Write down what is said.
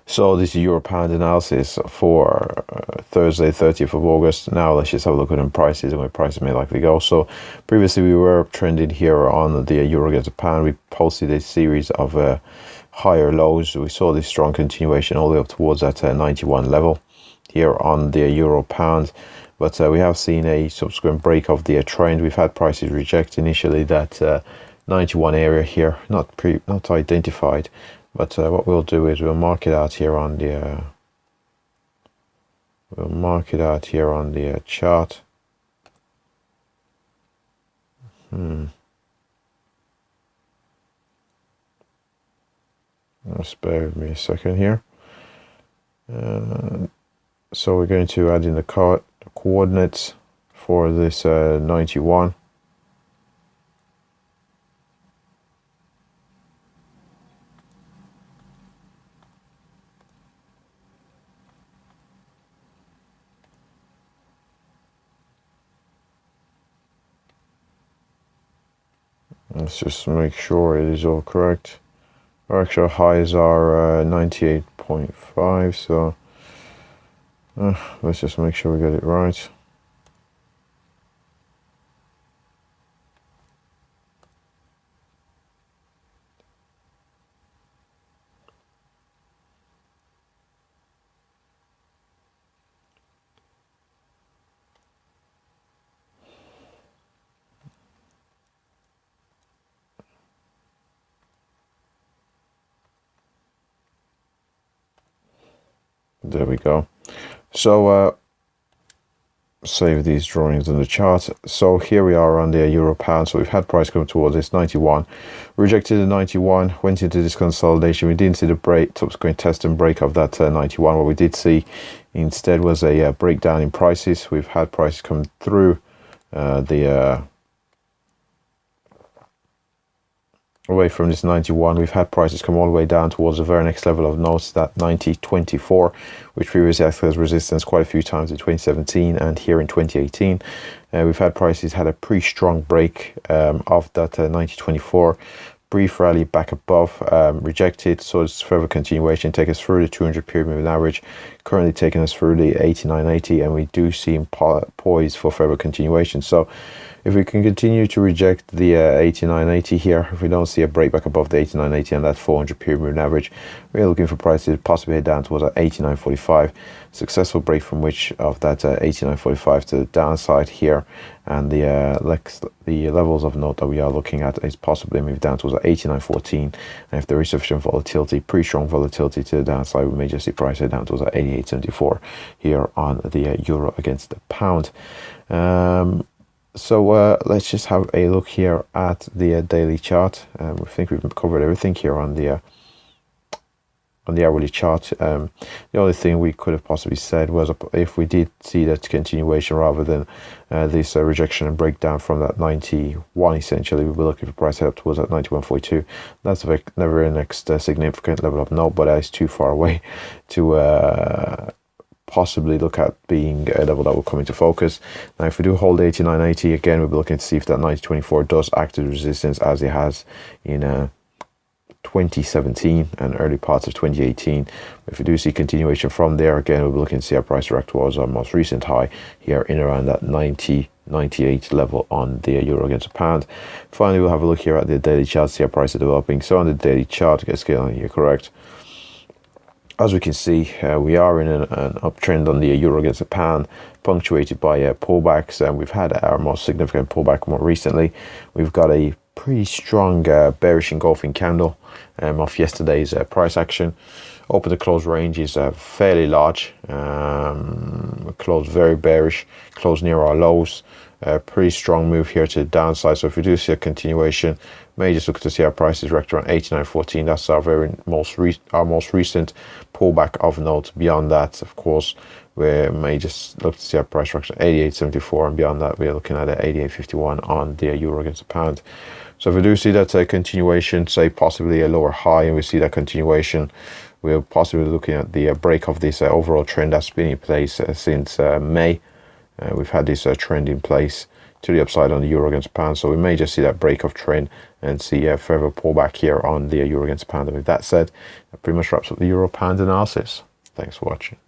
So this is Euro Pound analysis for Thursday, 30th of August. Now let's just have a look at the prices and where prices may likely go. So previously we were trending here on the euro against the pound. We posted a series of higher lows. We saw this strong continuation all the way up towards that 91 level here on the euro pound. But we have seen a subsequent break of the trend. We've had prices reject initially that 91 area here, not identified. But what we'll do is we'll mark it out here on the chart. Just bear with me a second here. So we're going to add in the coordinates for this 91. Let's just make sure it is all correct. Our actual highs are 98.5, so let's just make sure we get it right. There we go. So save these drawings in the chart. So here we are on the euro pound. So we've had price come towards this 91, rejected the 91, went into this consolidation. We didn't see the break, subsequent test and break of that 91. What we did see instead was a breakdown in prices. We've had prices come through away from this 91. We've had prices come all the way down towards the very next level of notes, that 90.24, which previously acted as resistance quite a few times in 2017 and here in 2018. We've had prices had a pretty strong break of that 90.24, brief rally back above, rejected, so it's further continuation, take us through the 200 period moving average, currently taking us through the 89.80, and we do seem poised for further continuation. So if we can continue to reject the 89.80 here, if we don't see a break back above the 89.80 and that 400 period moving average, we're looking for prices to possibly head down towards that 89.45. Successful break from which of that 89.45 to the downside here, and the levels of note that we are looking at is possibly move down towards 89.14. And if there is sufficient volatility, pretty strong volatility to the downside, we may just see price head down towards 88.74 here on the euro against the pound. So let's just have a look here at the daily chart. I think we've covered everything here on the hourly chart. The only thing we could have possibly said was if we did see that continuation rather than this rejection and breakdown from that 91, essentially, we'll be looking for price head up towards that 91.42. That's the very next significant level of note, but that is too far away to possibly look at being a level that will come into focus. Now, if we do hold 89.80, again, we'll be looking to see if that 90.24 does act as resistance as it has in 2017 and early parts of 2018. If we do see continuation from there, again, we'll be looking to see our price react towards our most recent high here in around that 90.98 level on the euro against the pound. Finally, we'll have a look here at the daily chart, see how price is developing. So on the daily chart, get scaling here correct. As we can see, we are in an uptrend on the euro against the pound, punctuated by pullbacks, and we've had our most significant pullback more recently. We've got a pretty strong bearish engulfing candle off yesterday's price action. Open to close range is fairly large, close very bearish, close near our lows. Pretty strong move here to the downside. So if we do see a continuation, may just look to see our prices react around 89.14. That's our most recent pullback of note. Beyond that, of course, we may just look to see our price react at 88.74, and beyond that, we're looking at 88.51 on the euro against the pound. So if we do see that continuation, say possibly a lower high, and we see that continuation, we're possibly looking at the break of this overall trend that's been in place since May. We've had this trend in place to the upside on the euro against pound. So we may just see that break of trend and see a further pullback here on the euro against pound. And with that said, that pretty much wraps up the euro pound analysis. Thanks for watching.